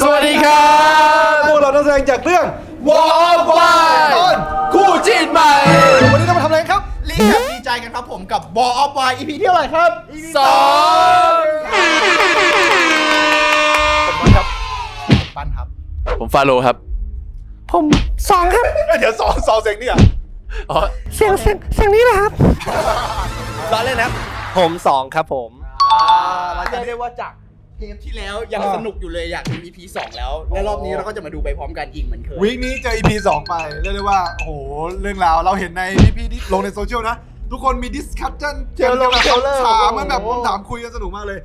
สวัสดีครับพวกเรานักแสดงจากเรื่อง War of Wine ตอน คู่จิ้นใหม่ วันนี้เรามาทำอะไรครับ รีแคปดีใจกันครับผมกับ War of Wine EP ที่เท่าไหร่ครับ EP สอง ผมครับปันครับ ผมฟาโรครับ ผมสองครับ เดี๋ยวสองเสียงนี่อ่ะ อ๋อ เสียงนี้แหละครับ ร้อนเลยนะ ผมสองครับผม เราจะเรียกว่าจากเทปที่แล้วยังสนุกอยู่เลยอยากดู EP 2 แล้ว และรอบนี้เราก็จะมาดูไปพร้อมกันอีกเหมือนเคย วีคนี้เจอ EP 2 ไปเรียกได้ว่าโอ้โหเรื่องราวเราเห็นในพี่ๆที่ลงในโซเชียลนะ ทุกคนมีดิสคัชชั่นเจอแบบถามมันแบบถามคุยกันสนุกมากเลย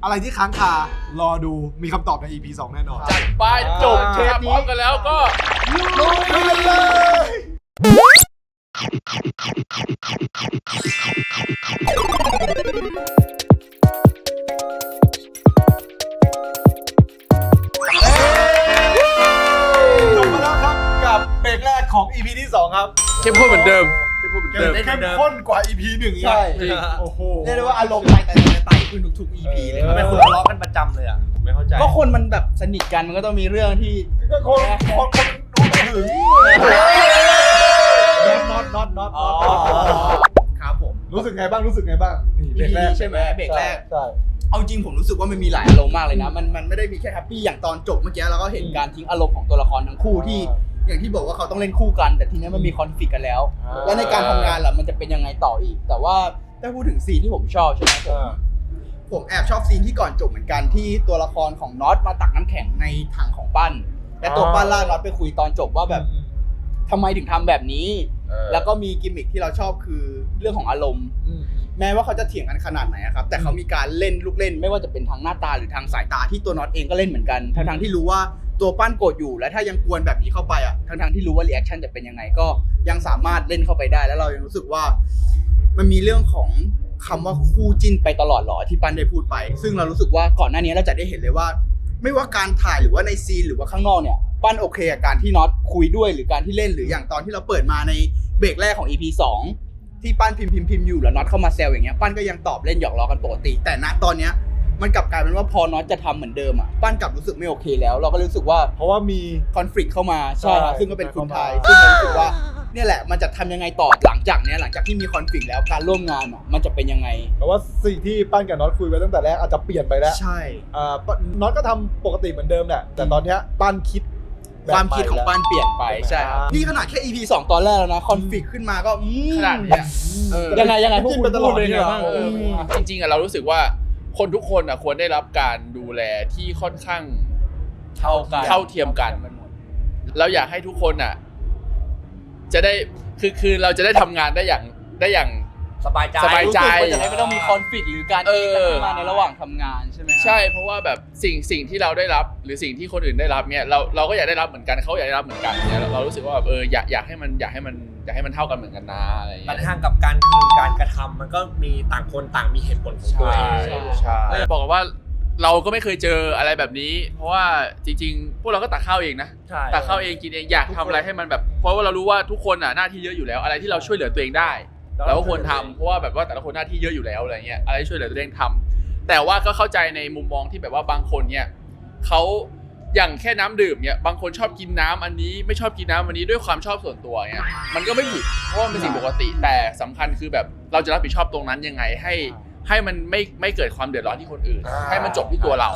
อะไรที่ค้างคารอดูมีคำตอบใน EP 2 แน่นอน จัดไปจบเทปนี้พร้อมกันแล้วก็ ลุยกันเลย จบมาแล้วครับกับเบรกแรกของ EP ที่ 2 ครับ เข้มข้นเหมือนเดิมเข้มข้นเหมือนเดิม เข้มข้นกว่า EP 1 ใช่ โอ้โห เรียกได้ว่าอารมณ์ไต่ขึ้นทุกๆ EP เลยครับ ทำไมคุณทะเลาะกันประจำเลยอ่ะ ไม่เข้าใจ ก็คนมันแบบสนิทกันมันก็ต้องมีเรื่องที่ ก็คนถึงน็อต ครับผม รู้สึกไงบ้างรู้สึกไงบ้างนี่เบรก EP แรก ใช่ไหมเบรกแรก ใช่ เอาจริงผมรู้สึกว่ามันมีหลายอารมณ์มากเลยนะ มันไม่ได้มีแค่แฮปปี้อย่างตอนจบเมื่อกี้เราก็เห็นการทิ้งอารมณ์ของตัวละครทั้งคู่ที่ อย่างที่บอกว่าเขาต้องเล่นคู่กัน แต่ทีนี้มันมีคอนฟ lict กันแล้ว แล้วในการทำงานล่ะมันจะเป็นยังไงต่ออีก แต่ว่าถ้าพูดถึงซีนที่ผมชอบใช่ไหมผมแอบชอบซีนที่ก่อนจบเหมือนกันที่ตัวละครของน็อตมาตักน้ำแข็งในถังของปั้นและตัวปั้นล่ากน็อตไปคุยตอนจบว่าแบบทำไมถึงทำแบบนี้ แล้วก็มีกิมมิคที่เราชอบคือเรื่องของอารมณ์ แม้ว่าเขาจะเถียงกันขนาดไหนอะครับแต่เขามีการเล่นลูกเล่น ไม่ว่าจะเป็นทางหน้าตาหรือทางสายตาที่ตัวน็อตเองก็เล่นเหมือนกันทั้งที่รู้ว่าตัวปั้นโกรธอยู่และถ้ายังกวนแบบนี้เข้าไปอะทั้งที่รู้ว่ารีแอคชั่นจะเป็นยังไงก็ยังสามารถเล่นเข้าไปได้แล้วเรายังรู้สึกว่ามันมีเรื่องของคำว่าคู่จิ้นไปตลอดหรอที่ปั้นได้พูดไป ซึ่งเรารู้สึกว่าก่อนหน้านี้เราจะได้เห็นเลยว่า ไม่ว่าการถ่ายหรือว่าในซีนหรือว่าข้างนอกเนี่ยปั้นโอเคกับการที่น็อตคุยด้วยหรือการที่เล่นหรืออย่างตอนที่เราเปิดมาในเบรกแรกของ EP 2 ที่ปั้นพิมพ์อยู่แล้วน็อตเข้ามาแซวอย่างเงี้ยปั้นก็ยังตอบเล่นหยอกล้อกันปกติแต่ณตอนเนี้ยมันกลับกลายเป็นว่าพอน็อตจะทำเหมือนเดิมอ่ะปั้นกลับรู้สึกไม่โอเคแล้วเราก็รู้สึกว่า เพราะว่ามี คอนฟ lict เข้ามาใช่ครับ ใช่ ซึ่งก็เป็นคุณไทย เข้ามา ซึ่งเรารู้สึกว่าเนี่ยแหละมันจะทำยังไงต่อหลังจากที่มีคอนฟ lict แล้วการร่วมงานอ่ะมันจะเป็นยังไง แต่ว่าสิ่งที่ปั้นกับน็อตคุยไว้ตั้งแต่แรกอาจจะเปลี่ยนไปแล้ว ใช่ น็อตก็ทำปกติเหมือนเดิมแหละแต่ตอนเนี้ยปั้นคิดแบบ ความคิดของปั้นเปลี่ยนไปใช่ครับ อ่า นี่ขนาดแค่ EP 2 ตอนแรกแล้วนะคอนฟ lict ขึ้นมาก็ขนาดเนี้ย ยังไงพวกคุณพูดเลยเนี่ยบ้าง จริงๆอะเรารู้สึกว่าคนทุกคนอะควรได้รับการดูแลที่ค่อนข้างเท่าเทียมกันเราอยากให้ทุกคนอะจะได้คือเราจะได้ทำงานได้อย่าง สบายใจ สบายใจ รู้สึกว่าจะได้ไม่ต้องมีคอนฟ lict หรือการตีกันขึ้นมาในระหว่างทำงานใช่ไหมครับ ใช่เพราะว่าแบบสิ่งที่เราได้รับหรือสิ่งที่คนอื่นได้รับเนี่ยเราก็อยากได้รับเหมือนกันเขาอยากได้รับเหมือนกันเนี่ยเรารู้สึกว่าแบบอยากให้มันเท่ากันเหมือนกันนะอะไรอย่าง ปั เงี้ ญ ย หากับการคือการกระทำมันก็มีต่างคนต่างมีเหตุผลของตัว ใช่ เอง ใช่บอกว่าเราก็ไม่เคยเจออะไรแบบนี้ เพราะว่าจริงๆพวกเราก็ตักข้าวเองนะ ใช่ ตักข้าวเองกินเองอยากทำอะไรให้มันแบบเพราะว่าเรารู้ว่าทุกคนอ่ะหน้าที่เยอะอยู่แล้วอะไรที่เราช่วยเหลือตัวเองได้เราก็ควรทำเพราะว่าแบบว่าแต่ละคนหน้าที่เยอะอยู่แล้วอะไรเงี้ยอะไรที่ช่วยเหลือตัวเองทำแต่ว่าก็เข้าใจในมุมมองที่แบบว่าบางคนเนี่ยเขาอย่างแค่น้ำดื่มเนี่ยบางคนชอบกินน้ำอันนี้ไม่ชอบกินน้ำอันนี้ด้วยความชอบส่วนตัวเนี่ยมันก็ไม่ผิดเพราะว่ามันเป็นสิ่งปกติแต่สำคัญคือแบบเราจะรับผิดชอบตรงนั้นยังไงให้มันไม่เกิดความเดือดร้อนที่คนอื่น ให้มันจบที่ตัวเรา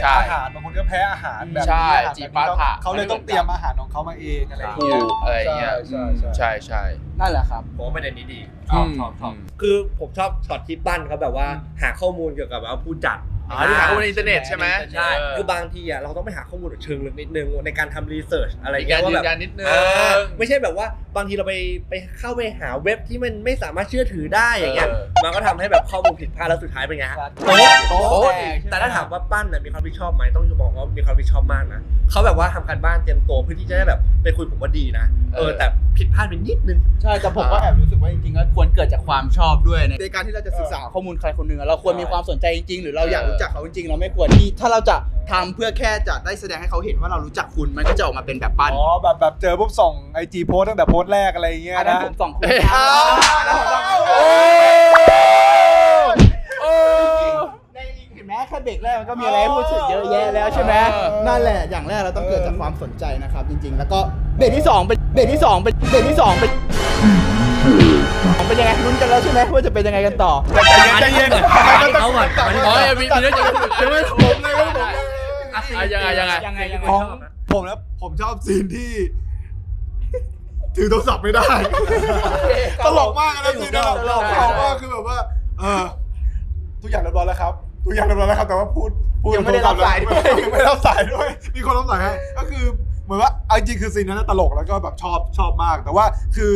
ใช่ อาหารบางคนก็แพ้อาหารแบบนี้ ใช่ อาหาร จีบปาถะ เขาเลยต้องเตรียมอาหารของเขามาเองอะไรอย่าง ถู เงี้ย กอะไรเงี้ย ใช่ ใช่ นั่นแหละครับ ผมว่าประเด็นนี้ดี อืม ชอบคือผมชอบช็อตที่ปั้นเขาแบบว่าหาข้อมูลเกี่ยวกับว่าผู้จัด ที่หาข้อมูลในอินเทอร์เน็ตใช่ไหม ใช่คือบางทีอ่ะเราต้องไปหาข้อมูลเชิงลึกนิดนึงในการทำรีเสิร์ชอะไร มี เงี้ กาย ร ว่า ยื แบบ นยันนิดนึง ไม่ใช่แบบว่าบางทีเราไปเข้าไปหาเว็บที่มันไม่สามารถเชื่อถือได้อย่างเงี้ยมันก็ทำให้แบบข้อมูลผิดพลาดแล้วสุดท้ายเป็นไงฮะโต๊ะแต่ถ้าถามว่าปั้นน่ะมีความรับผิดชอบไหมต้องบอกว่ามีความรับผิดชอบมากนะเขาแบบว่าทำการบ้านเตรียมตัวเพื่อที่จะได้แบบไปคุยผมว่าดีนะแต่ผิดพลาดเป็นนิดนึง ใช่แต่ผมก็แอบรู้สึกว่าจริงๆก็ควรเกิดจากความชอบด้วยในการที่เราจะศึกษาข้อมูลใครคนหนึ่งอะเราควรมีความสนใจจริงๆหรือเราอยากรู้จักเขาจริงๆเราไม่ควรที่ถ้าเราจะทำเพื่อแค่จะได้แสดงให้เขาเห็นว่าเรารู้จักคุณมันก็จะออกมาเป็นแบบปั้น อ๋อแบบเจอปุ๊บส่งIG โพสตั้งแต่โพสแรกอะไรอย่างเงี้ย อันนั้น นะ ผมส่องคุณ โอ้ ในเห็นไหม แค่เบรกแรกมันก็มีอะไรให้พูดถึงเยอะแยะแล้วใช่ไหม เออ นั่นแหละอย่างแรกเราต้องเกิดจากความสนใจนะครับจริงๆ แล้วก็เบรกที่2เป็นยังไงลุ้นกันแล้วใช่ไหมว่าจะเป็นยังไงกันต่อ ใจเย็น เขาก่อน อ๋อมีเรื่องจะพูดใช่ไหม ผมเลยผมเลย ยังไง ของผมแล้วผมชอบซีนที่ ถือโทรศัพท์ไม่ได้ตลกมากนะซีนนั้นตลกมากคือแบบว่าทุกอย่างเรียบร้อยแล้วครับทุกอย่างเรียบร้อยแล้วครับแต่ว่าพูด ยังไม่ได้รับสายด้วย ยังไม่ได้รับสายด้วยมีคนรับสายให้ก็คือเหมือนว่าเอาจริงคือซีนนั้นตลกแล้วก็แบบชอบมากแต่ว่าคือ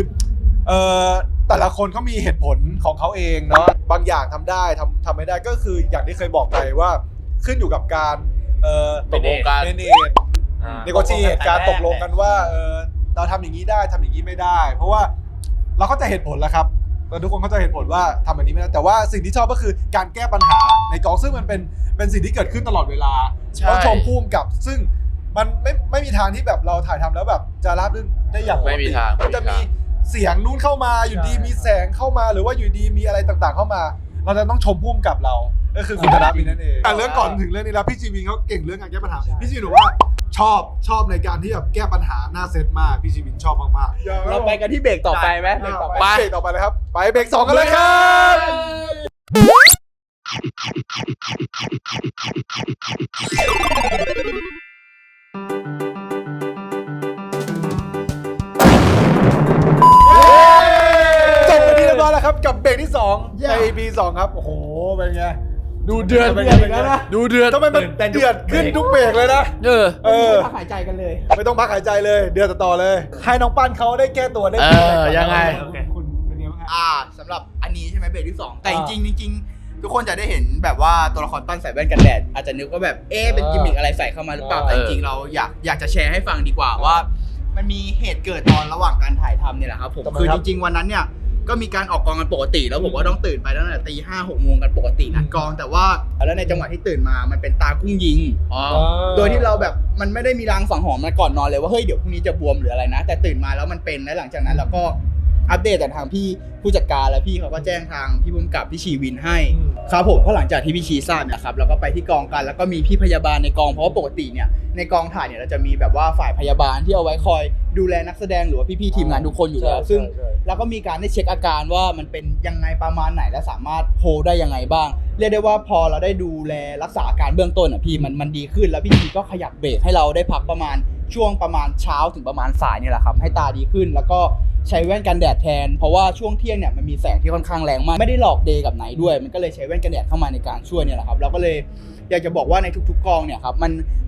แต่ละคนเขามีเหตุผลของเขาเองเนาะบางอย่างทำได้ทำไม่ได้ก็คืออย่างที่เคยบอกไปว่าขึ้นอยู่กับการตกลงกัน เนในกรณีการตกลงกันว่าเราทำอย่างนี้ได้ทำอย่างนี้ไม่ได้ เพราะว่าเราเข้าใจเหตุผลแล้วครับแต่ทุกคนเข้าใจเหตุผลว่าทำแบบนี้ไม่ได้แต่ว่าสิ่งที่ชอบก็คือการแก้ปัญหาในกองซึ่งมันเป็นสิ่งที่เกิดขึ้นตลอดเวลา ใช่ ต้องชมพุ่มกับซึ่งมันไม่มีทางที่แบบเราถ่ายทำแล้วแบบจะราบรื่นได้อย่างปกติ ไม่มีทาง มันจะมีเสียงนู้นเข้ามาอยู่ดีมีแสงเข้ามาหรือว่าอยู่ดีมีอะไรต่างๆเข้ามา เราจะต้องชมพุ่มกับเราก็คือคุณธนมินนั่นเองแต่เรื่องก่อนถึงเรื่องนี้แล้วพี่จีวินเขาเก่งเรื่องการแก้ปัญหาพี่จีวินบอกว่าชอบในการที่แบบแก้ปัญหาหน้าเซตมากพี่จีวินชอบมากๆ เราไปกันที่เบรกต่อไปไหมเบรกต่อไป ไปเบรกต่อไปเลยครับไปเบรก2กันเลยครับจบไปที่เรียบร้อยแล้วครับกับเบรกที่2ใน EP 2ครับโอ้โหเป็นไง ดูเดือด เป็นไงนะ ดูเดือด ทำไมมันเดือดขึ้นทุกเบรกเลยนะ เออ พักหายใจกันเลย ไม่ต้องพักหายใจเลยเดือดต่อเลย ให้น้องปั้นเขาได้แก้ตัวได้ ยังไง คุณเป็นไงบ้างฮะ สำหรับอันนี้ใช่ไหมเบรกที่2แต่จริงๆทุกคนจะได้เห็นแบบว่าตัวละครปั้นใส่แว่นกันแดดอาจจะนึกว่าแบบเป็นกิมมิคอะไรใส่เข้ามาหรือเปล่าแต่จริงๆเราอยากจะแชร์ให้ฟังดีกว่าว่ามันมีเหตุเกิดตอนระหว่างการถ่ายทำเนี่ยแหละครับผมคือจริงๆวันนั้นเนี่ยก็มีการออกกองกันปกติแล้วผมก็ต้องตื่นไปตั้งแต่ตี 5-6 โมงกันปกตินัดกองแต่ว่าแล้วในจังหวะที่ตื่นมามันเป็นตากุ้งยิง โดยที่เราแบบมันไม่ได้มีรางสังหรณ์มาก่อนนอนเลยว่าเฮ้ยเดี๋ยวพรุ่งนี้จะบวมหรืออะไรนะ แต่ตื่นมาแล้วมันเป็นและหลังจากนั้นเราก็อัปเดตจากทางพี่ผู้จัดการแล้วพี่เขาก็แจ้งทางพี่ผู้กำกับพี่ชีวินให้ครับผมก็หลังจากที่พี่ชีทราบเนี่ยครับเราก็ไปที่กองกันแล้วก็มีพี่พยาบาลในกองเพราะว่าปกติเนี่ยในกองถ่ายเนี่ยเราจะมีแบบว่าฝ่ายพยาบาลที่เอาไว้คอยดูแลนักแสดงหรือว่าพี่ๆทีมงานทุกคนอยู่แล้วซึ่งแล้วก็มีการได้เช็คอาการว่ามันเป็นยังไงประมาณไหนและสามารถโฮได้ยังไงบ้างเรียกได้ว่าพอเราได้ดูแลรักษาอาการเบื้องต้นอ่ะพี่มันดีขึ้นแล้วพี่ชีก็ขยับเบรกให้เราได้พักประมาณช่วงประมาณเช้าถึงประมาณสายเนี่ยแหละครับให้ตาดีขึ้นแล้วก็ใช้แว่นกันแดดแทนเพราะว่าช่วงเที่ยงเนี่ยมันมีแสงที่ค่อนข้างแรงมากไม่ได้หลอกเดย์กับไนท์ด้วยมันก็เลยใช้แว่นกันแดดเข้ามาในการช่วยเนี่ยแหละครับเราก็เลยอยากจะบอกว่าในทุกๆกองเนี่ยครับ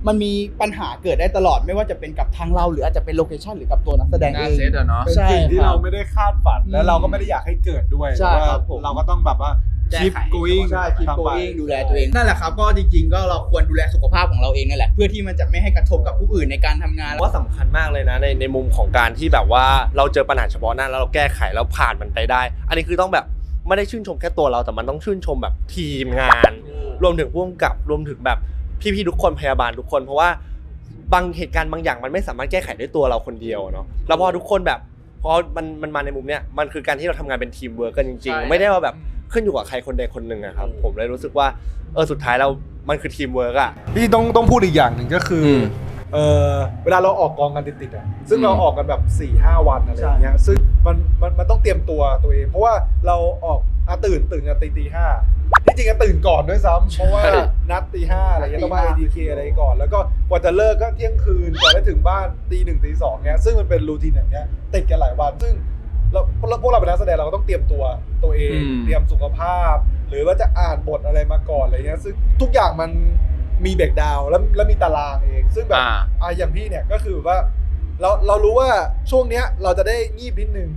มันมีปัญหาเกิดได้ตลอดไม่ว่าจะเป็นกับทางเราหรืออาจจะเป็นโลเคชั่นหรือกับตัวนักแสดง หน้า เอง เซตอะเนาะ เป็นสิ่งที่เราไม่ได้คาดฝันและเราก็ไม่ได้อยากให้เกิดด้วย ใช่ครับผม เราก็ต้องแบบว่า keep going ใช่ keep ทำไป going ดูแลตัวเองนั่นแหละครับก็จริงๆก็เราควรดูแลสุขภาพของเราเองนั่นแหละเพื่อที่มันจะไม่ให้กระทบกับผู้อื่นในการทำงาน ว่าสำคัญมากเลยนะในมุมของการที่แบบว่าเราเจอปัญหาเฉพาะหน้าแล้วเราแก้ไขแล้วผ่านมันไปได้ อันนี้คือต้องแบบไม่ได้ชื่นชมแค่ตัวเราแต่มันต้องชื่นชมแบบทีมงาน รวมถึงผู้กำกับรวมถึงแบบพี่ๆทุกคนพยาบาลทุกคนเพราะว่าบางเหตุการณ์บางอย่างมันไม่สามารถแก้ไขด้วยตัวเราคนเดียวเนาะแล้วพอทุกคนแบบพอมันมาในมุมเนี้ยมันคือการที่เราทำงานเป็นทีมเวิร์กกันจริง ใช่ ๆไม่ได้ว่าแบบขึ้นอยู่กับใครคนใดคนหนึ่งอะครับผมเลยรู้สึกว่าสุดท้ายเรามันคือทีมเวิร์กอะ พี่ต้องพูดอีกอย่างหนึ่งก็คือเวลาเราออกกองกันติดๆอ่ะซึ่งเราออกกันแบบ 4-5 วันอะไรอย่างเงี้ยซึ่งมันต้องเตรียมตัวเองเพราะว่าเราออกตื่นกันตี 5ที่จริงก็ตื่นก่อนด้วยซ้ำเพราะว่านัดตี 5อะไรเงี้ยต้องมา ADK อะไรก่อนแล้วก็กว่าจะเลิกก็เที่ยงคืนกว่าจะถึงบ้านตี 1 ตี 2เงี้ยซึ่งมันเป็นรูทีนอย่างเงี้ยติดกันหลายวันซึ่งพวกเราเป็นนักแสดงเราก็ต้องเตรียมตัวเองเตรียมสุขภาพหรือว่าจะอ่านบทอะไรมาก่อนอะไรเงี้ยซึ่งทุกอย่างมันมีเบรกดาวน์แล้วมีตารางเองซึ่งแบบอย่างพี่เนี่ยก็คือว่าเรารู้ว่าช่วงเนี้ยเราจะได้งีบนิดนึง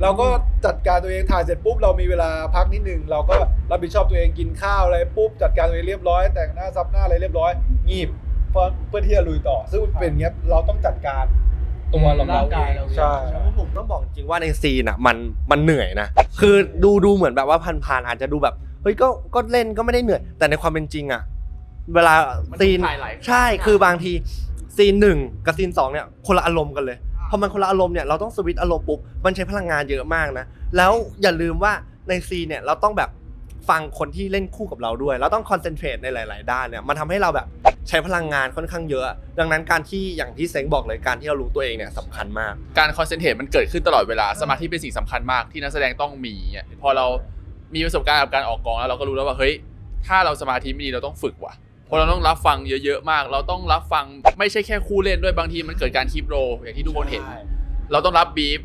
เราก็จัดการตัวเองถ่ายเสร็จปุ๊บเรามีเวลาพักนิดนึงเราก็รับผิดชอบตัวเองกินข้าวอะไรปุ๊บจัดการตัวเองเรียบร้อยแต่งหน้าซับหน้าอะไรเรียบร้อยงีบเพื่อที่จะลุยต่อซึ่งมันเป็นอย่างเงี้ยเราต้องจัดการตัวเราเองใช่ ผมต้องบอกจริงว่าในซีนอ่ะมันเหนื่อยนะคือดูเหมือนแบบว่าผ่านอาจจะดูแบบเฮ้ยก็เล่นก็ไม่ได้เหนื่อยแต่ในความเป็นจริงอ่ะเวลาซีนใช่คือบางทีซีน1กับซีน2เนี่ยคนละอารมณ์กันเลยพอมันคนละอารมณ์เนี่ยเราต้องสวิตช์อารมณ์ปุ๊บมันใช้พลังงานเยอะมากนะแล้วอย่าลืมว่าในซีนเนี่ยเราต้องแบบ ฟังคนที่เล่นคู่กับเราด้วยแล้วต้องคอนเซนเทรตในหลายๆด้านเนี่ยมันทำให้เราแบบใช้พลังงานค่อนข้างเยอะดังนั้นการที่อย่างที่เซ้งบอกเลยการที่เรารู้ตัวเองเนี่ยสำคัญมาก การคอนเซนเทรตมันเกิดขึ้นตลอดเวลาสมาธิเป็นสิ่งสำคัญมากที่นักแสดงต้องมีเนี่ยพอเรามีประสบการณ์กับการออกกองแล้วเราก็รู้แล้วว่าเฮ้ยถ้าเราสมาธิไม่ดีเราต้องฝึกว่ะเพราะเราต้องรับฟังเยอะๆมากเราต้องรับฟังไม่ใช่แค่คู่เล่นด้วยบางทีมันเกิดการคีปโรอย่างที่ทุกคนเห็นเราต้องรับบีฟ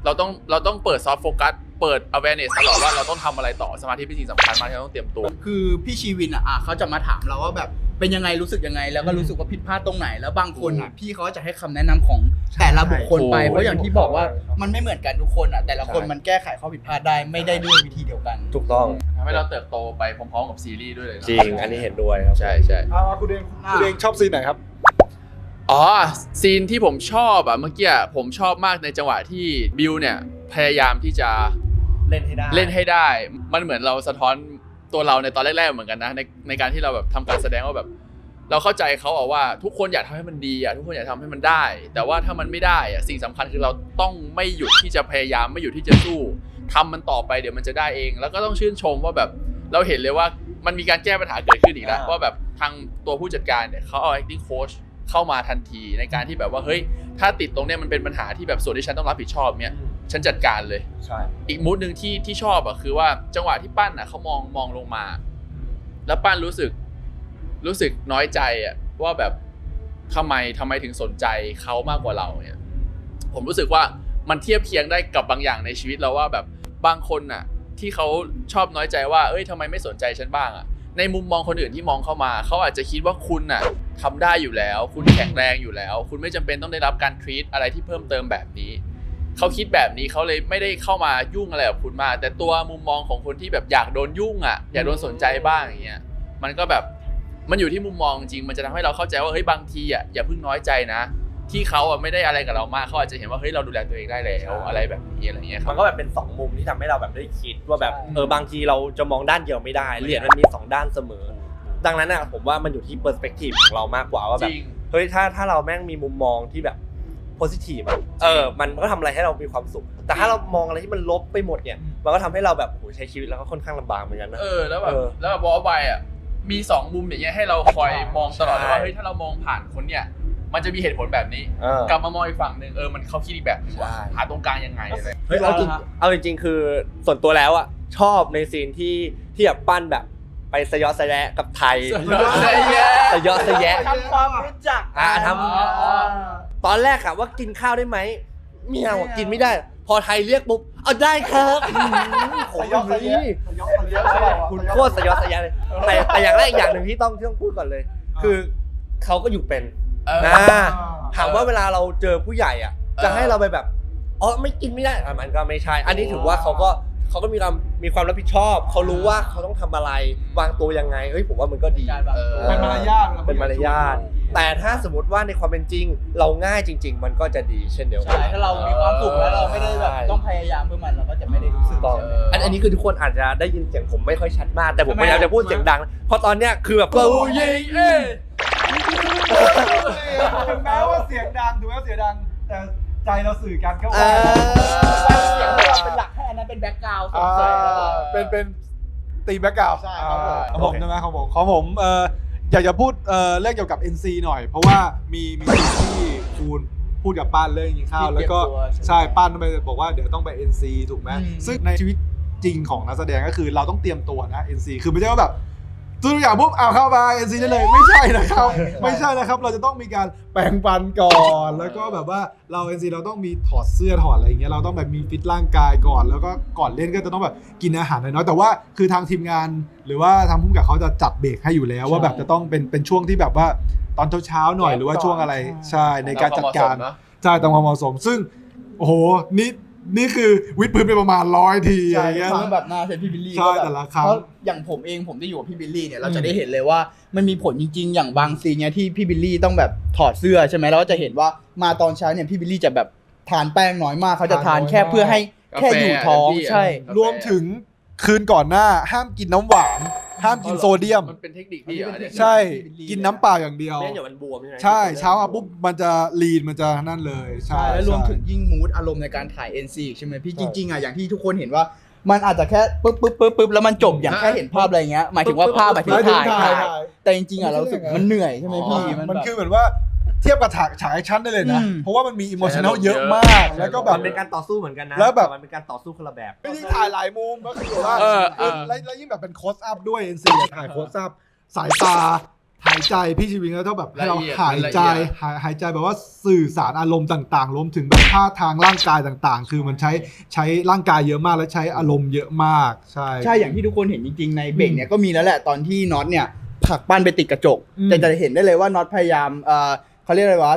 เราต้องเปิดซอฟต์โฟกัสเปิด awareness ตลอดว่าเราต้องทำอะไรต่อสมาธิเป็นสิ่งสำคัญมากที่เราต้องเตรียมตัว คือพี่ชีวินเขาจะมาถามเราว่าแบบเป็นยังไงรู้สึกยังไงแล้วก็รู้สึกว่าผิดพลาดตรงไหนแล้วบางคนพี่เขาจะให้คำแนะนำของแต่ละบุคคลไปเพราะอย่างที่บอกว่ามันไม่เหมือนกันทุกคนแต่ละคนมันแก้ไขข้อผิดพลาดได้ไม่ได้ด้วยวิธีเดียวกัน ถูกต้อง ทำให้เราเติบโตไปพร้อมๆกับซีรีส์ด้วยเลยนะ จริงอันนี้เห็นด้วยครับ ใช่ คุณเองชอบซีนไหนครับ อ๋อซีนที่ผมชอบเมื่อกี้ผมชอบมากในจังหวะที่บิวเนี่ยพยายามที่จะ เล่นให้ได้ มันเหมือนเราสะท้อนตัวเราในตอนแรกๆเหมือนกันนะในการที่เราแบบทำการแสดงว่าแบบเราเข้าใจเขาว่าทุกคนอยากทำให้มันดีทุกคนอยากทำให้มันได้ แต่ว่าถ้ามันไม่ได้สิ่งสำคัญคือเราต้องไม่หยุดที่จะพยายามไม่หยุดที่จะสู้ทำมันต่อไปเดี๋ยวมันจะได้เองแล้วก็ต้องชื่นชมว่าแบบเราเห็นเลยว่ามันมีการแก้ปัญหาเกิดขึ้นอีกแล้วว่าแบบทางตัวผู้จัดการเนี่ยเขาเอา acting coach เข้ามาทันทีในการที่แบบว่าเฮ้ยถ้าติดตรงเนี้ยมันเป็นปัญหาที่แบบส่วนที่ฉันต้องรับผิดชอบเนี่ยฉันจัดการเลย ใช่ อีกมูดหนึ่งที่ชอบคือว่าจังหวะที่ปั้นเขามองลงมา แล้วปั้นรู้สึกน้อยใจว่าแบบทำไมถึงสนใจเขามากกว่าเราเนี่ยผมรู้สึกว่ามันเทียบเคียงได้กับบางอย่างในชีวิตเราว่าแบบบางคนที่เขาชอบน้อยใจว่าเอ้ยทำไมไม่สนใจฉันบ้างในมุมมองคนอื่นที่มองเข้ามาเขาอาจจะคิดว่าคุณทำได้อยู่แล้วคุณแข็งแรงอยู่แล้ว คุณไม่จำเป็นต้องได้รับการทรีตอะไรที่เพิ่มเติมแบบนี้เขาคิดแบบนี้เขาเลยไม่ได้เข้ามายุ่งอะไรกับคุณมากแต่ตัวมุมมองของคนที่แบบอยากโดนยุ่งอยากโดนสนใจบ้างอย่างเงี้ยมันก็แบบมันอยู่ที่มุมมองจริงมันจะทำให้เราเข้าใจว่าเฮ้ยบางทีอย่าเพิ่งน้อยใจนะที่เขาไม่ได้อะไรกับเรามากเขาอาจจะเห็นว่าเฮ้ยเราดูแลตัวเองได้แล้วอะไรแบบนี้อะไรเงี้ยค มั รับ นก็แบบเป็น2มุมที่ทำให้เราแบบได้คิดว่าแบบบางทีเราจะมองด้านเดียวไม่ได้เหรียญมันมี2ด้านเสมอดังนั้นผมว่ามันอยู่ที่เปอร์สเปกทีฟของเรามากกว่าว่าแบบเฮ้ยถ้าเราแม่งมีมุมมองที่แบบpositive มันก็ทำอะไรให้เรามีความสุขแต่ถ้าเรามองอะไรที่มันลบไปหมดเนี่ยมันก็ทำให้เราแบบโหใช้ชีวิตแล้วก็ค่อนข้างลำบากเหมือนกันนะแล้วแบบบอสไวมี2มุมอย่างเงี้ยให้เราคอยมองตลอดว่าเฮ้ยถ้าเรามองผ่านคนเนี่ยมันจะมีเหตุผลแบบนี้กลับมามองอีกฝั่งนึงมันเขาคิดอีกแบบนึงว่าหาตรงกลางยังไงอะไรเฮ้ยเอาจริงคือส่วนตัวแล้วชอบในซีนที่แบบปั้นแบบไปสยอสแยะกับไทยสยอสแยะทำความรู้จักทำตอนแรกว่ากินข้าวได้ไหมเมียบอกกินไม่ได้พอไทยเรียกปุ๊บเอาได้ครับสยอสแยะคุณโคตรสยอสแยะเลยแต่อย่างแรกอย่างหนึ่งที่ต้องพูดก่อนเลยคือเขาก็อยู่เป็นถามว่าเวลาเราเจอผู้ใหญ่จะให้เราไปแบบไม่กินไม่ได้มันก็ไม่ใช่อันนี้ถือว่าเขาก็มีความรับผิดชอบเขารู้ว่าเขาต้องทำอะไรวางตัวยังไงเฮ้ยผมว่ามันก็ดีเป็นมารยาทแต่ถ้าสมมติว่าในความเป็นจริงเราง่ายจริงๆมันก็จะดีเช่นเดียวกันถ้าเรามีความสุขแล้วเราไม่ได้แบบต้องพยายามเพื่อมันเราก็จะไม่ได้รู้สึกอันนี้คือทุกคนอาจจะได้ยินเสียงผมไม่ค่อยชัดมากแต่ผมพยายามจะพูดเสียงดังเพราะตอนเนี้ยคือแบบเรายิงถึงแม้ว่าเสียงดังแต่ใจเราสื่อกันก็ว่าเสียงเราเป็นหลักให้อันนั้นเป็นแบ็คกราวด์เป็นตีแบ็คกราวด์ของผมใช่ไหมของผมอยากจะพูดเรื่องเกี่ยวกับ NC หน่อยเพราะว่ามีที่คูณพูดกับป้านเรื่องกินข้าวแล้วก็ใช่ป้านไปบอกว่าเดี๋ยวต้องไป NC ถูกไหมซึ่งในชีวิตจริงของนักแสดงก็คือเราต้องเตรียมตัวนะ NC คือไม่ใช่ว่าแบบตัวอย่างปุ๊บเอาเข้ามา NC ได้เลยไม่ใช่นะครับเราจะต้องมีการแปรงฟันก่อนแล้วก็แบบว่าเรา NC เราต้องมีถอดเสื้อถอดอะไรอย่างเงี้ยเราต้องแบบมีฟิตร่างกายก่อนแล้วก็ก่อนเล่นก็จะต้องแบบกินอาหารน้อยๆแต่ว่าคือทางทีมงานหรือว่าทางผู้กำกับเขาจะจัดเบรกให้อยู่แล้วว่าแบบจะต้องเป็นช่วงที่แบบว่าตอนเช้าๆหน่อยหรือว่าช่วงอะไรใช่ในการจัดการใช่ตามความเหมาะสมซึ่งโอ้โหนี่คือวิดพื้นไปประมาณ100 ทีอะไรเงี้ยแบบหน้าเซนพี่บิลลี่ใช่แต่ละครั้งเพราะอย่างผมเองผมได้อยู่กับพี่บิลลี่เนี่ยเราจะได้เห็นเลยว่ามันมีผลจริงๆอย่างบางซีนเนี่ยที่พี่บิลลี่ต้องแบบถอดเสื้อใช่ไหมแล้วก็จะเห็นว่ามาตอนเช้าเนี่ยพี่บิลลี่จะแบบทานแป้งน้อยมากเขาจะทานแค่เพื่อให้แค่อยู่ท้องใช่รวมถึงคืนก่อนหน้าห้ามกินน้ำหวานห้ามกินโซเดียมมันเป็นเทคนิคที่ใช่กินน้ำเปล่าอย่างเดียวไม่งั้นเดี๋ยวมันบวมใช่เช้ามาปุ๊บมันจะลีนมันจะนั่นเลยใช่แล้วรวมถึงยิ่งมูดอารมณ์ในการถ่าย NC ใช่ไหมพี่จริงๆอย่างที่ทุกคนเห็นว่า มันอาจจะแค่ปึ๊บแล้วมันจบอย่างแค่เห็นภาพอะไรเงี้ยหมายถึงว่าภาพหมายถึงถ่ายแต่จริงๆอ่ะเรารู้สึกมันเหนื่อยใช่ไหมพี่ มันคือเหมือนว่าเทียบกับฉากแอคชั่นได้เลยนะ เพราะว่ามันมีอิโมชันแนลเยอะมากแล้วก็แบบ มันเป็นการต่อสู้เหมือนกันนะ แล้วแบบ มันเป็นการต่อสู้คนละแบบ ไม่ยิ่งถ่ายหลายมุมก็คือแบบว่าแล้วยิ่งแบบเป็นโคสอัพด้วย NC ถ่ายโคสอัพสายตาหายใจพี่ชีวิงแล้วต้องแบบให้เราหายใจแบบว่าสื่อสารอารมณ์ต่างๆรวมถึงแบบท่าทางร่างกายต่างๆ คือมันใช้ร่างกายเยอะมากและใช้อารมณ์เยอะมากใช่อย่างที่ทุกคนเห็นจริงๆในเบรกเนี่ยก็มีแล้วแหละตอนที่น็อตเนี่ยผลักปั้นไปติดกระจกแต่จะเห็นได้เลยว่าน็อตพยายามเขาเรียกอะไรวะ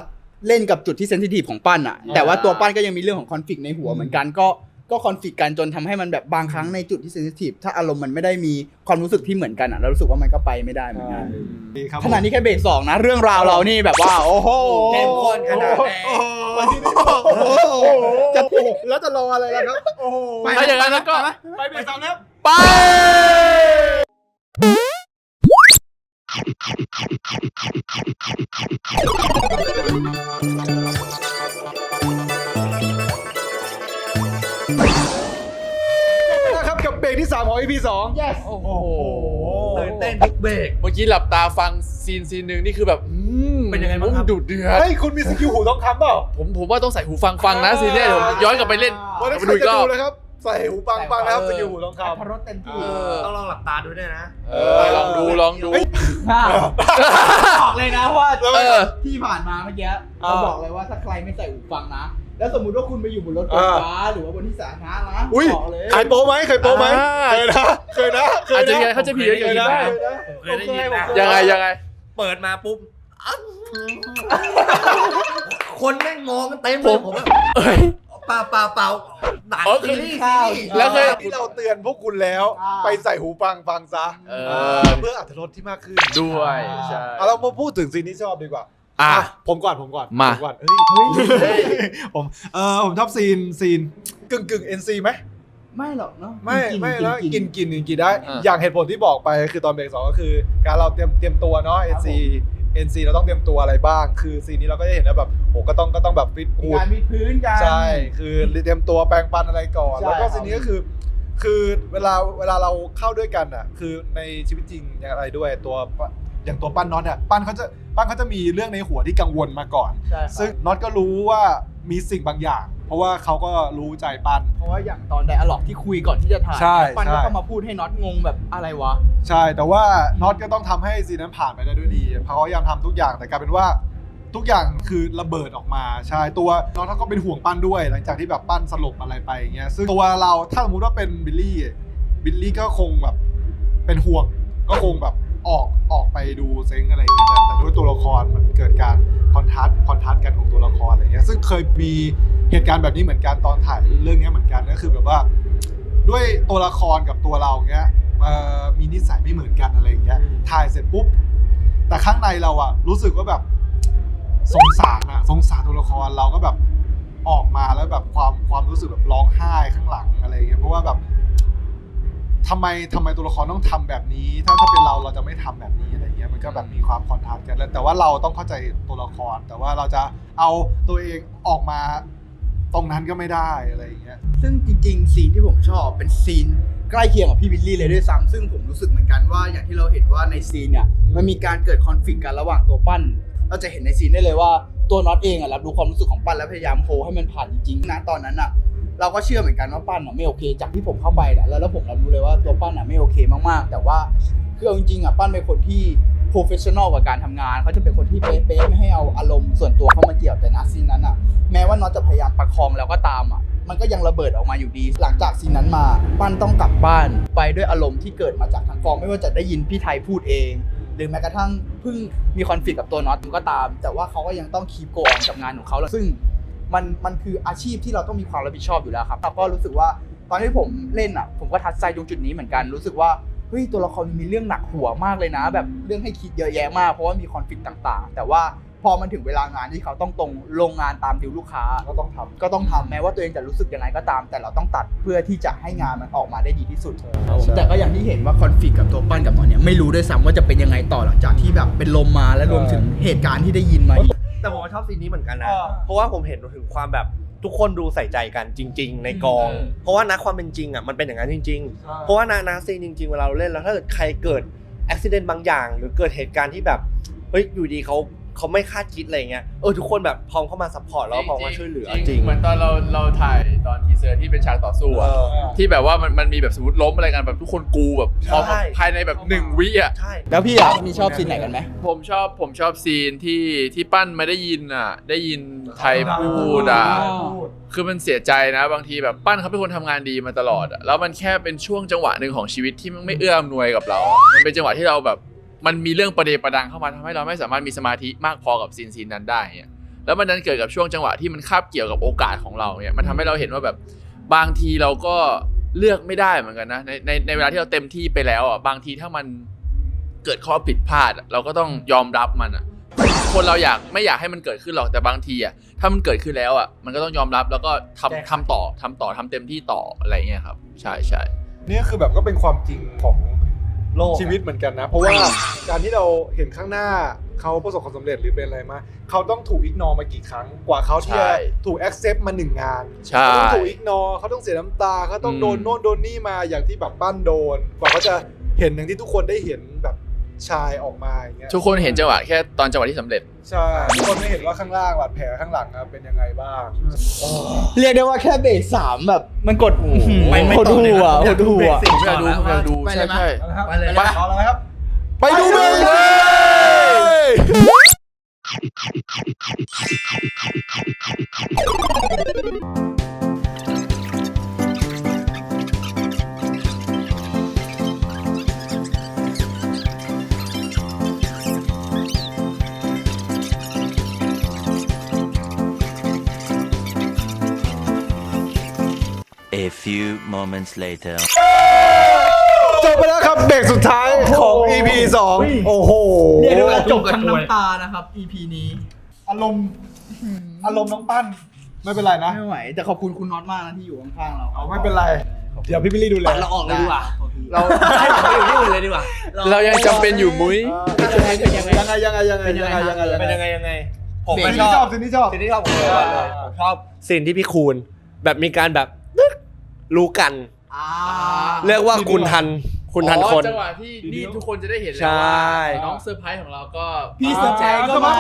เล่นกับจุดที่เซนซิทีฟของปั้นอ่ะแต่ว่าตัวปั้นก็ยังมีเรื่องของคอนฟ lict ในหัวเหมือนกันก็คอนฟ lict กันจนทำให้มันแบบบางครั้งในจุดที่เซนซิทีฟถ้าอารมณ์มันไม่ได้มีความรู้สึกที่เหมือนกันอ่ะเรารู้สึกว่ามันก็ไปไม่ได้เหมือนกันขนาดนี้แค่เบรก2นะเรื่องราวเรานี่แบบว่าโอ้โห เข้มข้นขนาดไหน แล้วจะรออะไรล่ะครับโอ้โห ถ้าอย่างนั้นแล้วก็ ไปเบรก3แล้ว ไป นะครับกับเบรกที่3ของ EP 2 yes โอ้โห ตื่นเต้นทุกเบรก เมื่อกี้หลับตาฟังซีนหนึ่งนี่คือแบบเป็นยังไงบ้างครับ ดุเดือด เฮ้ยคุณมีสกิลหูทองคำเปล่า ผมว่าต้องใส่หูฟังนะซีนเนี้ยเดี๋ยวผมย้อนกลับไปเล่น วันนี้ ไป ใคร ดูอีก จะ รอ ดู บ เลยครับใส่หูฟังนะครับสกิลหูทองค พรสเต็มที่ ต้องลองหลับตาดูด้วยนะ ลองดู บอกเลยนะว่า เออ ที่ผ่านมาเมื่อกี้เราบอกเลยว่าถ้าใครไม่ใส่หูฟังนะ แล้วสมมุติว่าคุณไปอยู่บนรถไฟฟ้าหรือว่าบนที่สาธารณะนะ ำอุ้ย บอกเลย ขายโป๊ไหมเคยโป๊ไหม อ่า เคยนะ อาจจะยังไงเขาจะผีอย่างนี้ได้ เคยได้ยินนะ ยังไง เปิดมาปุ๊บคนแม่งมองกันเต็มเลยผมว่า เอ้ย เปล่าหนังซีรีส์ แล้วเคย ที่เราเตือนพวกคุณแล้วไปใส่หูฟังซะเพื่ออรรถรสที่มากขึ้น ด้วยใช่ เอาเรามาพูดถึงซีนที่ชอบดีกว่า อ่ะ ผมก่อน มา ก่อนผมชอบซีนกึ่ง NC ไหม ไม่หรอกเนาะ ไม่แล้วกินได้ อ่า อย่างเหตุผลที่บอกไปคือตอนเบรก2ก็คือ การเราเตรียมตัวเนาะ NC เราต้องเตรียมตัวอะไรบ้าง คือซีนนี้เราก็จะเห็นว่าแบบโหก็ต้องแบบฟิต มี กูด การวิดพื้นกัน ใช่คือเตรียมตัวแปรงฟันอะไรก่อน ใช่ แล้วก็ซีนนี้ก็คือเวลาเราเข้าด้วยกันอ่ะคือในชีวิตจริงอย่างอะไรด้วยอย่างตัวปั้นน็อตเนี่ยปั้นเขาจะมีเรื่องในหัวที่กังวลมาก่อน ใช่ครับ ซึ่งน็อตก็รู้ว่ามีสิ่งบางอย่าง เพราะว่าเขาก็รู้ใจปั้น เพราะว่าอย่างตอนไดอะล็อกที่คุยก่อนที่จะถ่าย ใช่ ปั้นก็ ใช่ เข้ามาพูดให้น็อตงงแบบอะไรวะ ใช่แต่ว่าน็อตก็ต้องทำให้ซีนนั้นผ่านไปได้ด้วยดีเพราะเขาพยายามทำทุกอย่างแต่กลายเป็นว่าทุกอย่างคือระเบิดออกมาใช่ตัวน็อตเขาก็เป็นห่วงปั้นด้วย หลังจากที่แบบปั้นสลบอะไรไปอย่างเงี้ยซึ่งตัวเราถ้าสมมติว่าเป็นบิลลี่ก็คงแบบเป็นห่วงก็คงแบบออกไปดูเซ็งอะไรอย่างเงี้ยแต่ด้วยตัวละครมันเกิดการคอนทัสกันของตัวละครอะไรเงี้ยซึ่งเคยมีเหตุการณ์แบบนี้เหมือนกันตอนถ่ายเรื่องนี้เหมือนกันก็คือแบบว่าด้วยตัวละครกับตัวเราเงี้ยมีนิสัยไม่เหมือนกันอะไรอย่างเงี้ยถ่ายเสร็จปุ๊บแต่ข้างในเราอะรู้สึกว่าแบบสงสารตัวละครเราก็แบบออกมาแล้วแบบความรู้สึกแบบร้องไห้ข้างหลังอะไรอย่างเงี้ยเพราะว่าแบบทำไมตัวละครต้องทำแบบนี้ถ้าเป็นเราจะไม่ทำแบบนี้อะไรเงี้ยมันก็แบบมีความคอนทราสต์กันแล้วแต่ว่าเราต้องเข้าใจตัวละครแต่ว่าเราจะเอาตัวเองออกมาตรงนั้นก็ไม่ได้อะไรอย่างเงี้ย ซึ่งจริงๆซีนที่ผมชอบเป็นซีนใกล้เคียงกับพี่วิลลี่เลยด้วยซ้ำซึ่งผมรู้สึกเหมือนกันว่าอย่างที่เราเห็นว่าในซีนเนี่ยมันมีการเกิดคอนฟ lict กันระหว่างตัวปั้นเราจะเห็นในซีนได้เลยว่าตัวน็อตเองรับรู้ความรู้สึกของปั้นและพยายามโฮให้มันผ่านจริงๆนะตอนนั้นอ่ะเราก็เชื่อเหมือนกันว่าปั้นไม่โอเคจากที่ผมเข้าไปแล้วผมรับรู้เลยว่าตัวปั้นไม่โอเคมากๆแต่ว่าคือเอาจริงๆปั้นเป็นคนที่ professional กับการทำงานเขาจะเป็นคนที่เป๊ะๆไม่ให้เอาอารมณ์ส่วนตัวเข้ามาเกี่ยวแต่นะซีนนั้นแม้ว่าน็อตจะพยายามประคองแล้วก็ตามมันก็ยังระเบิดออกมาอยู่ดีหลังจากซีนนั้นมาปั้นต้องกลับบ้านไปด้วยอารมณ์ที่เกิดมาจากทางกองไม่ว่าจะได้ยินพี่ไทยพูดเองหรือแม้กระทั่งเพิ่งมีคอนฟ lict กับตัวน็อตก็ตามแต่ว่าเขาก็ยังต้องคีปโกออนกับงานของเขาซึ่งมันคืออาชีพที่เราต้องมีความรับผิดชอบอยู่แล้วครับเราก็รู้สึกว่าตอนที่ผมเล่นผมก็ทัดใจตรงจุดนี้เหมือนกันรู้สึกว่าเฮ้ยตัวละครมีเรื่องหนักหัวมากเลยนะแบบเรื่องให้คิดเยอะแยะมากเพราะว่ามีคอนฟ lict ต่างๆแต่ว่าพอมันถึงเวลางานที่เขาต้องตรงลงงานตามดิวลูกค้าก็ต้องทำแม้ว่าตัวเองจะรู้สึกยังไงก็ตามแต่เราต้องตัดเพื่อที่จะให้งานมันออกมาได้ดีที่สุดแต่ก็อย่างที่เห็นว่าคอนฟ lict กับตัวปั้นกับน็อตเนี่ยไม่รู้ด้วยซ้ำว่าจะเป็นยังไงต่อหลังจากที่แบบเป็นลมมาและรวมถึงเหตุการณ์ที่ได้ยินมาอีก แต่ผมชอบซีนนี้เหมือนกันนะ เพราะว่าผมเห็นถึงความแบบ ทุกคนดูใส่ใจกันจริง ๆ ในกอง เพราะว่านะความเป็นจริงอ่ะมันเป็นอย่างนั้นจริง ๆ เพราะว่านะซีนจริงๆเวลาเราเล่นแล้วถ้าเกิดใครเกิดอุบิเหตุบางอย่าง หรือเกิดเหตุการณ์ที่แบบเฮ้ยอยู่ดีเขาไม่คาดคิดอะไรเงี้ยทุกคนแบบพร้อมเข้ามาซัพพอร์ตแล้วพร้อมมาช่วยเหลือจริง เหมือนตอนเราถ่ายตอนทีเซอร์ที่เป็นฉากต่อสู้อะที่แบบว่ามันมีแบบสมมติล้มอะไรกันแบบทุกคนกูแบบพร้อมภายในแบบ1 วิอ่ะ ใช่ แล้วพี่อ่ะมีชอบซีนไหนกันไหม ผมชอบซีนที่ปั้นไม่ได้ยินอ่ะได้ยินไทยพูดอ่ะคือมันเสียใจนะบางทีแบบปั้นเขาเป็นคนทำงานดีมาตลอดอะแล้วมันแค่เป็นช่วงจังหวะหนึ่งของชีวิตที่มันไม่เอื้ออำนวยกับเรามันเป็นจังหวะที่เราแบบมันมีเรื่องประเดประดังเข้ามาทำให้เราไม่สามารถมีสมาธิมากพอกับซีนนั้นได้เนี่ยแล้วมันนั้นเกิดกับช่วงจังหวะที่มันคาบเกี่ยวกับโอกาสของเราเนี่ยมันทำให้เราเห็นว่าแบบบางทีเราก็เลือกไม่ได้เหมือนกันนะในเวลาที่เราเต็มที่ไปแล้วอ่ะบางทีถ้ามันเกิดข้อผิดพลาดเราก็ต้องยอมรับมันอ่ะคนเราไม่อยากให้มันเกิดขึ้นหรอกแต่บางทีอ่ะถ้ามันเกิดขึ้นแล้วอ่ะมันก็ต้องยอมรับแล้วก็ทำต่อทำเต็มที่ต่ออะไรเงี้ยครับใช่นี่คือแบบก็เป็นความจริงของ โลก ชีวิตเหมือนกันนะ เพราะว่าการที่เราเห็นข้างหน้าเขาประสบความสำเร็จหรือเป็นอะไรมาเขาต้องถูกอิกนอร์มากี่ครั้งกว่าเขาที่จะถูก accept มา1 งาน ใช่ เขาต้องถูกอิกนอร์เขาต้องเสียน้ำตาเขาต้องโดนโน่นโดนนี่มาอย่างที่แบบบ้านโดนกว่าเขาจะเห็นอย่างที่ทุกคนได้เห็นแบบชายออกมาอย่างเงี้ย ทุกคนเห็นจังหวะแค่ตอนจังหวะที่สำเร็จ ใช่ทุกคนไม่เห็นว่าข้างล่างบาดแผลข้างหลังเป็นยังไงบ้าง เรียกได้ว่าแค่เบส3แบบมันกด ไม่ โหด ต่อเลย หัว นะ โหดหัว ผมอยากดู ไปเลยไหม ใช่ ไปเลย ไปเอาเลยครับ ไปดูเบลเลย A few moments later. จบไปแล้วครับเบรกสุดท้ายของ EP 2 โอ้โห เรียกได้ว่าจบทั้งน้ำตานะครับ EP นี้ อารมณ์น้องปั้นไม่เป็นไรนะ ไม่ไหวแต่ขอบคุณคุณน็อตมากนะที่อยู่ข้างๆเรา เอาไม่เป็นไร เดี๋ยวพี่บิลลี่ดูแล ปัดเราออกเลยดีกว่า เราให้ผมไปอยู่ที่อื่นเลยดีกว่า เรายังจำเป็นอยู่มุ้ย ยังไงเป็นยังไงผม ซี ไม่ น ช ที่ช อ อ บบ ซีนที่ชอบ สิ่งที่ชอบผมเลยว่าผมชอบสิ่งที่พี่คูณแบบมีการแบบตึ๊กรู้กัน เรียกว่าคุณทันคน จังหวะที่นี่ทุกคนจะได้เห็นแล้ว ใช่ ว่าน้องเซอร์ไพรส์ของเราก็ พี่เซอร์ไพรส์ก็มา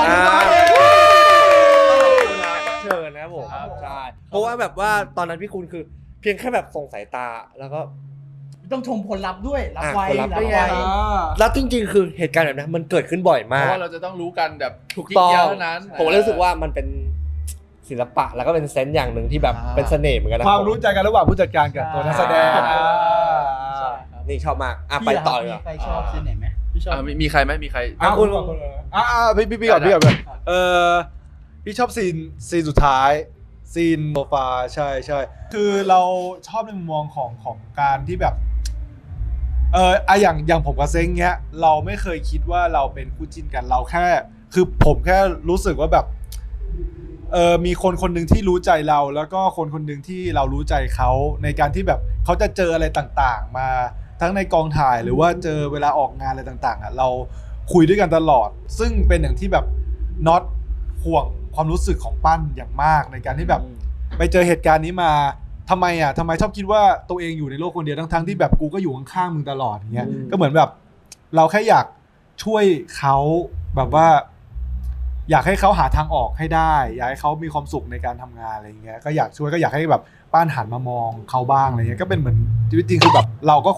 เชิญนะครับผมใช่เพราะว่าแบบว่าตอนนั้นพี่คุณคือเพียงแค่แบบส่งสายตาแล้วก็ ต้องชมผลลัพธ์ด้วยรับไว ผลลัพธ์ รับ ด้วย ไว ไง แล้วจริงๆคือเหตุการณ์แบบนี้มันเกิดขึ้นบ่อย เพ มาก ราะว่าเราจะต้องรู้กันแบบ ถูกต้อง ยิบย่ยเท่านั้น ผมเลยรู้สึกว่ามันเป็นศิลปะแล้วก็เป็นเซนส์อย่างหนึ่งที่แบบเป็นเสน่ห์เหมือนกันนะ ความรู้ใจกันระหว่างผู้จัดการกับตัวนักแสดง นี่ชอบมากไปต่อเลย ใครชอบซีนไหนไหมพี่ชอบ มีใครไหมมีใคร คุณพี่ก่อนพี่ชอบซีนสุดท้ายซีนโซฟาใช่คือเราชอบในมุมมองของการที่แบบอย่างผมกับเซ้งเงี้ยเราไม่เคยคิดว่าเราเป็นคู่จิ้นกันเราแค่คือผมแค่รู้สึกว่าแบบมีคนหนึ่งที่รู้ใจเราแล้วก็คนหนึ่งที่เรารู้ใจเขาในการที่แบบเขาจะเจออะไรต่างๆมาทั้งในกองถ่ายหรือว่าเจอเวลาออกงานอะไรต่างๆเราคุยด้วยกันตลอดซึ่งเป็นอย่างที่แบบน็อตห่วงความรู้สึกของปั้นอย่างมากในการที่แบบไปเจอเหตุการณ์นี้มาทำไมชอบคิดว่าตัวเองอยู่ในโลกคนเดียวทั้งที่แบบกูก็อยู่ข้างๆมึงตลอดอย่างเงี้ยก็เหมือนแบบเราแค่อยากช่วยเขาแบบว่าอยากให้เขาหาทางออกให้ได้อยากให้เขามีความสุขในการทำงานอะไรเงี้ยก็อยากช่วยก็อยากให้แบบป้านหันมามองเขาบ้างอะไรเงี้ยก็เป็นเหมือนชีวิตจริงคือแบบเราก็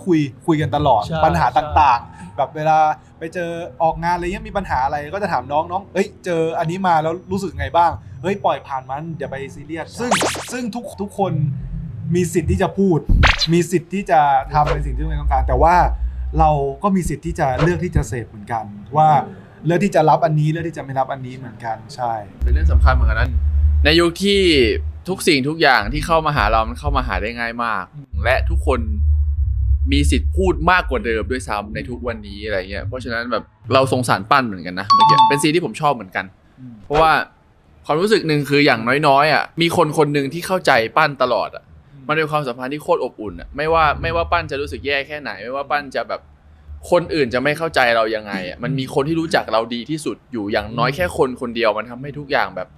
คุยกันตลอดปัญหาต่างๆแบบเวลาไปเจอออกงานอะไรเงี้ยมีปัญหาอะไรก็จะถามน้องเอ้ยเจออันนี้มาแล้วรู้สึกไงบ้างเฮ้ยปล่อยผ่านมันอย่าไปซีเรียสซึ่งทุกคนมีสิทธิ์ที่จะพูดมีสิทธิ์ที่จะทำในสิ่งที่ตัวเองต้องการแต่ว่าเราก็มีสิทธิ์ที่จะเลือกที่จะเสพเหมือนกันว่าเลือกที่จะรับอันนี้เลือกที่จะไม่รับอันนี้เหมือนกันใช่ เป็นเรื่องสำคัญเหมือนกันนั้นในยุคที่ทุกสิ่งทุกอย่างที่เข้ามาหาเรามันเข้ามาหาได้ง่ายมากและทุกคนมีสิทธิ์พูดมากกว่าเดิมด้วยซ้ำในทุกวันนี้อะไรเงี้ยเพราะฉะนั้นแบบเราสงสารปั้นเหมือนกันนะเมื่อกี้เป็นซีนที่ผมชอบเหมือนกันเพราะว่าความรู้สึกหนึ่งคืออย่างน้อยๆมีคนหนึ่งที่เข้าใจปั้นตลอดมันเป็นความสัมพันธ์ที่โคตรอบอุ่นไม่ว่าปั้นจะรู้สึกแย่แค่ไหนไม่ว่าปั้นจะแบบคนอื่นจะไม่เข้าใจเรายังไงมันมีคนที่รู้จักเราดีที่สุดอยู่อย่างน้อยแค่คนเดียวมันทำให้ทุกอย่างแบบ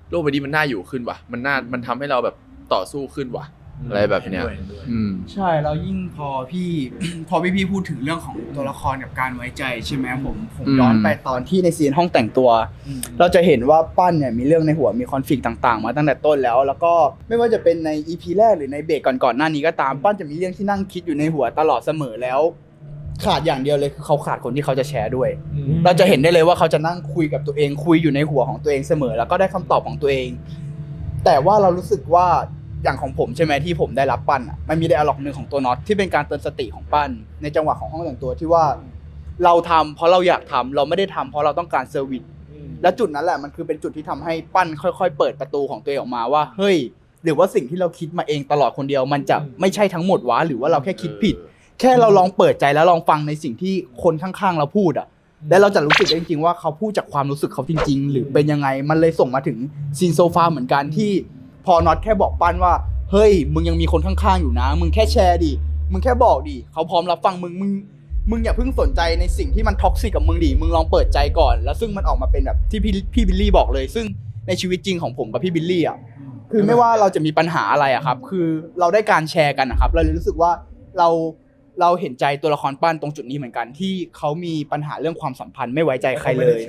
โลกใบนี้มันน่าอยู่ขึ้นว่ะมันทำให้เราแบบต่อสู้ขึ้นว่ะอะไรแบบเนี้ยใช่แล้วยิ่งพอพี่ พอพี่พูดถึงเรื่องของตัวละครกับการไว้ใจใช่ไหมผมย้อนไปตอนที่ในซีนห้องแต่งตัว เราจะเห็นว่าปั้นเนี่ยมีเรื่องในหัวมีคอนฟ lict ต่างๆมาตั้งแต่ต้นแล้วก็ไม่ว่าจะเป็นใน EP แรกหรือในเบรกก่อนหน้านี้ก็ตามปั้นจะมีเรื่องที่นั่งคิดอยู่ในหัวตลอดเสมอแล้วขาดอย่างเดียวเลยคือเขาขาดคนที่เขาจะแชร์ด้วย เราจะเห็นได้เลยว่าเขาจะนั่งคุยกับตัวเองคุยอยู่ในหัวของตัวเองเสมอแล้วก็ได้คำตอบของตัวเอง แต่ว่าเรารู้สึกว่าอย่างของผมใช่ไหมที่ผมได้รับปั้นอ่ะมันมีไดอะล็อกหนึ่งของตัวน็อตที่เป็นการเตือนสติของปั้นในจังหวะของห้องแต่งตัวที่ว่าเราทำเพราะเราอยากทำเราไม่ได้ทำเพราะเราต้องการเซอร์วิสและจุดนั้นแหละมันคือเป็นจุดที่ทำให้ปั้นค่อยๆเปิดประตูของตัวเองออกมาว่าเฮ้ยหรือว่าสิ่งที่เราคิดมาเองตลอดคนเดียวมันจะไม่ใช่ทั้งหมดวะหรือว่าเราแค่คิดผิดแค่เราลองเปิดใจแล้วลองฟังในสิ่งที่คนข้างๆเราพูดอ่ะแล้วเราจะรู้สึกได้จริงๆว่าเขาพูดจากความรู้สึกเขาจริงๆหรือเป็นยังไงมันเลยส่งมาถึงซีนโซฟาเหมือนกันที่พอน็อตแค่บอกปั้นว่าเฮ้ยมึงยังมีคนข้างๆอยู่นะมึงแค่แชร์ดิมึงแค่บอกดิเขาพร้อมรับฟังมึงอย่าเพิ่งสนใจในสิ่งที่มันท็อกซิกกับมึงดิมึงลองเปิดใจก่อนแล้วซึ่งมันออกมาเป็นแบบที่พี่บิลลี่บอกเลยซึ่งในชีวิตจริงของผมกับพี่บิลลี่อ่ะคือไม่ว่าเราจะมีปัญหาอะไรอ่ะครับคือเราได้การแชร์กันนะครับเราเลยรู้สึกว่าเราเห็นใจตัวละครปั้นตรงจุดนี้เหมือนกันที่เขามีปัญหาเรื่องความสัมพันธ์ไม่ไว้ใจใครเลย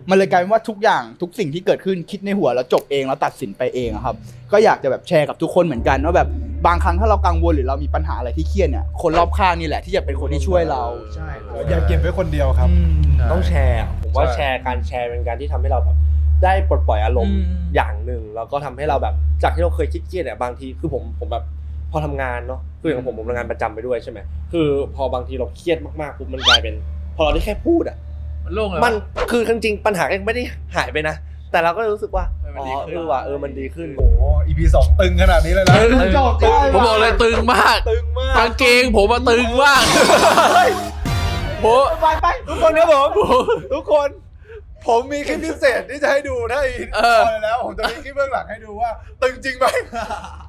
มันเลยกลายเป็นว่าทุกอย่างทุกสิ่งที่เกิดขึ้นคิดในหัวแล้วจบเองแล้วตัดสินไปเองครับก็อยากจะแบบแชร์กับทุกคนเหมือนกันว่าแบบบางครั้งถ้าเรากังวลหรือเรามีปัญหาอะไรที่เครียดเนี่ยคนรอบข้างนี่แหละที่จะเป็นคนที่ช่วยเราใช่ อย่าเก็บไว้คนเดียวครับ ต้องแชร์ผมว่าแชร์การแชร์เป็นการที่ทำให้เราแบบได้ปลดปล่อยอารมณ์อย่างหนึ่งแล้วก็ทำให้เราแบบจากที่เราเคยคิดเครียดเนี่ยบางทีคือผมแบบพอทำงานเนาะคืออย่างผมทำงานประจำไปด้วยใช่ไหมคือพอบางทีเราเครียดมากๆปุ๊บมันกลายเป็นพอเราได้แค่พูดอ่ะมันโล่งเลย มันคือจริงๆปัญหาก็ไม่ได้หายไปนะแต่เราก็รู้สึกว่าอ๋อมันดีขึ้น โอ้ EP 2ตึงขนาดนี้เลยนะ ผมบอกเลยตึงมากกางเกงผมมาตึงมากโห ไปทุกคนครับผมทุกคนผมมีคลิปพิเศษที่จะให้ดูถ้าอีกแล้วผมจะมีคลิปเบื้องหลังให้ดูว่าตึงจริงไหม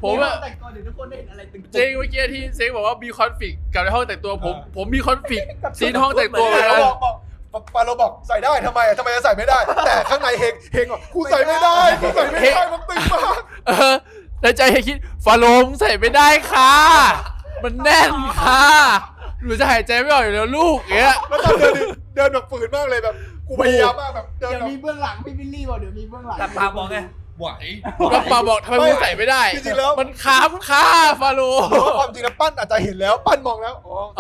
ผมอะ แต่งตัวเดี๋ยวทุกคนได้เห็นอะไรตึง จริงเมื่อกี้ที่เซ็งบอกว่ามีคอนฟ lict กับในห้องแต่งตัวผมมีคอนฟ lict ซีนห้องแต่งตัวเหมือนกัน ปาโลบอกใส่ได้ทำไมจะใส่ไม่ได้ แต่ข้างในเฮงบอกกูใส่ไม่ได้มันตึงมาก ในใจให้คิดฟาโลมใส่ไม่ได้ค่ะมันแน่นค่ะหนูจะหายใจไม่ออกอยู่แล้วลูกเงี้ย แล้วตอนเดินแบบฝืนมากเลยแบบกูพยายามมากแบบเดิน เดี๋ยวมีเบื้องหลังพี่บิลลี่บอกเดี๋ยวมีเบื้องหลัง แต่ปาบอกไงไหว แล้วปาบอกทำไมมึงใส่ไม่ได้ จริงๆแล้ว มันค้ำค่ะฟาโล ความจริงแล้วปั้นอาจจะเห็นแล้วปั้นมองแล้ว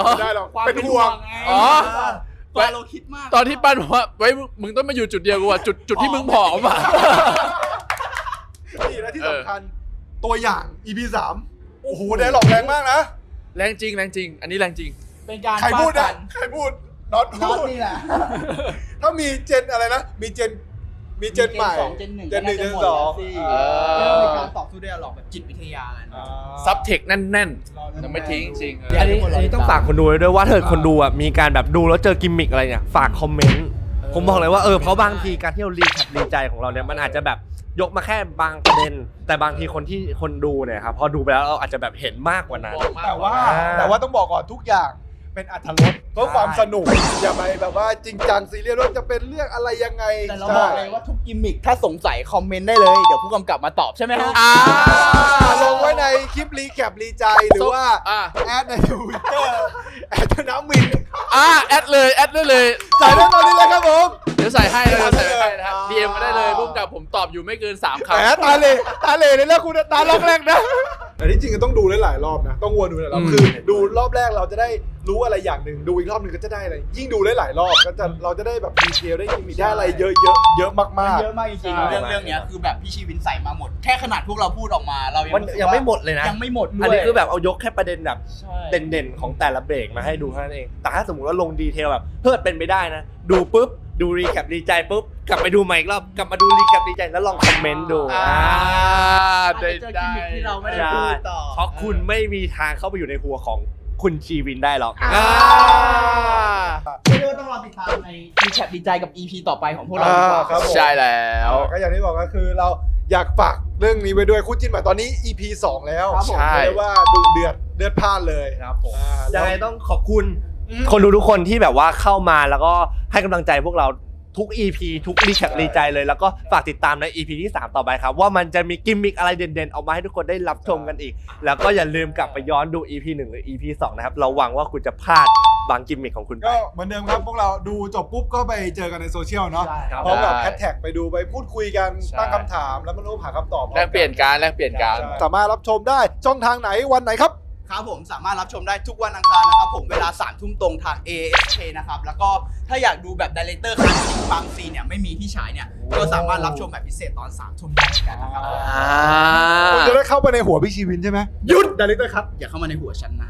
ไม่ได้หรอกเป็นห่วง อ๋อ ฟาโลคิดมาก ตอนที่ปั้นบอกว่าไว้มึงต้องมาอยู่จุดเดียวกูอะจุดที่มึงผอมอะ นี่และที่สำคัญตัวอย่าง EP 3โอ้โหได้หลอกแรงมากนะ แรงจริงอันนี้แรงจริง เป็นการ ใครพูดนะใครพูดน็อต น็ พู อต ด นี่แหละ ถ้ามีเจนอะไรนะมีเจนใหม่ เจน 1 เจน 1 เจน 2 เริ่มเป็นการต่อสู้ด้วยหลอกแบบจิตวิทยากัน ซับเทคแน่นๆยังไม่ทิ้งจริง อันนี้ต้องฝากคนดูด้วยว่าถ้าเกิดคนดูอ่ะมีการแบบดูแล้วเจอกิมมิกอะไรเนี่ยฝากคอมเมนต์ผมบอกเลยว่าเพราะบางทีการที่เรารีแคปรีใจของเราเนี่ยมันอาจจะแบบยกมาแค่บางประเด็น แต่บางทีคนดูเนี่ยครับพอดูไปแล้วเราอาจจะแบบเห็นมากกว่านั้น แต่ว่าต้องบอกก่อนทุกอย่างเป็นอรรถรสเพื่อความสนุกอย่าไปแบบว่าจริงจังซีเรียสว่าจะเป็นเรื่องอะไรยังไง แต่เราบอกเลยว่าทุกกิมมิคถ้าสงสัยคอมเมนต์ได้เลยเดี๋ยวผู้กำกับมาตอบใช่ไหมฮะ ลงไว้ในคลิปรีแคปรีใจหรือว่าแอดใน Twitter แอดธนมิน แอดได้เลย ใส่ได้ตอนนี้เลยครับผม เดี๋ยวใส่ให้นะครับ DM มาได้เลยพุ่มกับผมตอบอยู่ไม่เกิน3 คำ แหมตาเลยเลยแล้วคุณตาล็อกแรกนะแต่ที่จริงก็ต้องดูหลายๆรอบนะต้องวนดูหลายรอบคือดูรอบแรกเราจะได้รู้อะไรอย่างหนึ่งดูอีกรอบหนึ่งก็จะได้อะไรยิ่งดูหลายๆรอบก็จะเราจะได้แบบดีเทลได้มีได้อะไรเยอะมากๆ เยอะมากจริงๆเรื่องเนี้ยคือแบบพี่ชีวินใส่มาหมดแค่ขนาดพวกเราพูดออกมาเรายัง มันยังไม่หมดเลยนะ ยังไม่หมดด้วย อันนี้คือแบบเอายกแค่ประเด็นแบบ ใช่ เด่นๆของแต่ละเบรกมาให้ดูเท่านั้นเองแต่ถ้าสมมติว่าลงดีเทลแบบเพิ่มเป็นไปได้นะดูปุ๊บดูรีแคปดีใจปุ๊บกลับไปดูใหม่อีกรอบกลับมาดูรีแคปดีใจแล้วลองคอมเมนต์ดู ได้ที่เราไม่ได้พูดต่อ เพราะคุณไม่มีทางเข้าไปอยู่ในหัวของคุณชีวินได้หรอก ไม่รู้ว่าต้องรอติดตามในรีแคปดีใจกับ EP ต่อไปของพวกเราดีกว่า ครับผม ใช่แล้ว ก็อย่างที่บอกก็คือเราอยากฝากเรื่องนี้ไว้ด้วยคู่จิ้นใหม่ตอนนี้ EP 2 แล้ว ใช่ เรียกว่าดุเดือดพล่านเลย ครับผม แล้ ยั ว งไงต้องขอบคุณคนดูทุกคนที่แบบว่าเข้ามาแล้วก็ให้กำลังใจพวกเรา ทุก EP ทุกรีแคปรีใจเลยแล้วก็ฝากติดตามใน EP ที่ 3 ต่อไปครับ ว่ามันจะมีกิมมิคอะไรเด่นๆ ออกมาให้ทุกคนได้รับชมกันอีก แล้วก็อย่าลืมกลับไปย้อนดู EP 1 หรือ EP 2 นะครับ เราหวังว่าคุณจะพลาดบางกิมมิคของคุณไป ก็เหมือนเดิมครับพวกเราดูจบปุ๊บก็ไปเจอกันในโซเชียลเนาะ ใช่ครับ พร้อมกับแฮชแท็กไปดูไปพูดคุยกัน ใช่ ตั้งคำถามแล้วมันรู้หาคำตอบ แลกเปลี่ยนการ สามารถรับชมได้ช่องทางไหนวันไหนครับ ครับผมสามารถรับชมได้ทุกวันอังคารนะครับผมเวลา 3 ทุ่มตรงทาง ASK นะครับแล้วก็ถ้าอยากดูแบบดีเลเตอร์คัทบางซีนเนี่ยไม่มีที่ฉายเนี่ยก็สามารถรับชมแบบพิเศษตอน 3 ทุ่มได้เหมือนกันนะครับผม คุณจะได้เข้าไปในหัวพี่ชีวินใช่ไหมหยุดดาริเตอร์ครับ อย่าเข้ามาในหัวฉันนะ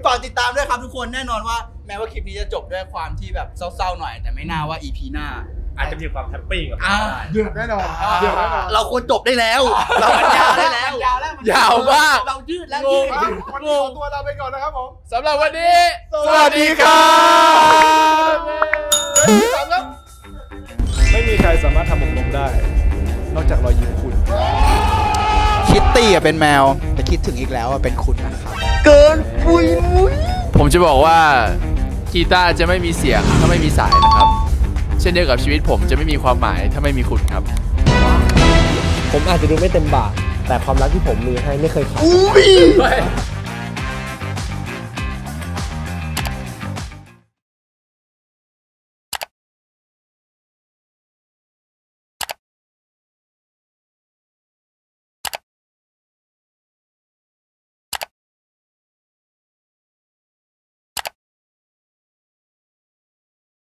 ฝากติดตามด้วยครับทุกคนแน่นอนว่าแม้ว่าคลิปนี้จะจบด้วยความที่แบบเศร้าๆหน่อยแต่ไม่น่าว่า EP หน้า อาจจะมีความแฮปปี้กับ เดือดแน่นอนเดือดแน่นอน เราควรจบได้แล้ว เรามันยาวได้แล้ว ยาวมาก เรายืดแล้ว งง ครับวันนี้ขอตัวลาไปก่อนนะครับผม สำหรับวันนี้ สวัสดีครับ ไม่มีใครสามารถทำผมลงได้ นอกจากรอยยิ้มคุณ คิตตี้เป็นแมวแต่คิดถึงอีกแล้วเป็นคุณนะครับ ผมจะบอกว่ากีตาร์จะไม่มีเสียงถ้าไม่มีสายนะครับ เช่นเดียวกับชีวิตผมจะไม่มีความหมายถ้าไม่มีคุณครับ ผมอาจจะดูไม่เต็มบาทแต่ความรักที่ผมมีให้ไม่เคยขาด